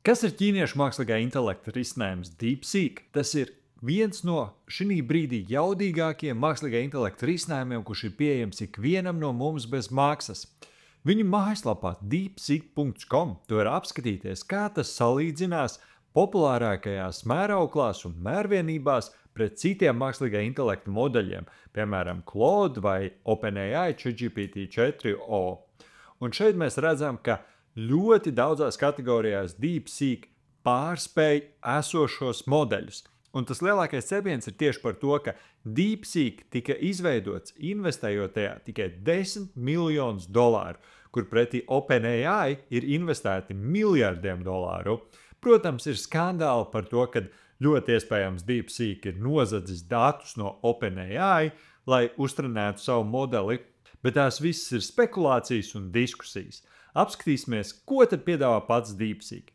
Kas ir ķīniešu mākslīgā intelekta risinājums DeepSeek? Tas ir viens no šī brīdī jaudīgākajiem mākslīgā intelekta risinājumiem, kurš ir pieejams ikvienam no mums bez maksas. Viņa mājaslapā deepseek.com tu vari apskatīties, kā tas salīdzinās populārākajās mērauklās un mērvienībās pret citiem mākslīgā intelekta modeļiem, piemēram, Claude vai OpenAI ChatGPT-4o. Un šeit mēs redzam, ka ļoti daudzās kategorijās DeepSeek pārspēj esošos modeļus. Un tas lielākais cepiens ir tieši par to, ka DeepSeek tika izveidots investējot tajā tikai $10 miljonus, kur pretī OpenAI ir investēti miljardiem dolāru. Protams, ir skandāli par to, ka ļoti iespējams DeepSeek ir nozadzis datus no OpenAI, lai uztrenētu savu modeli, bet tās visas ir spekulācijas un diskusijas. Apskatīsimies, ko tad piedāvā pats DeepSeek.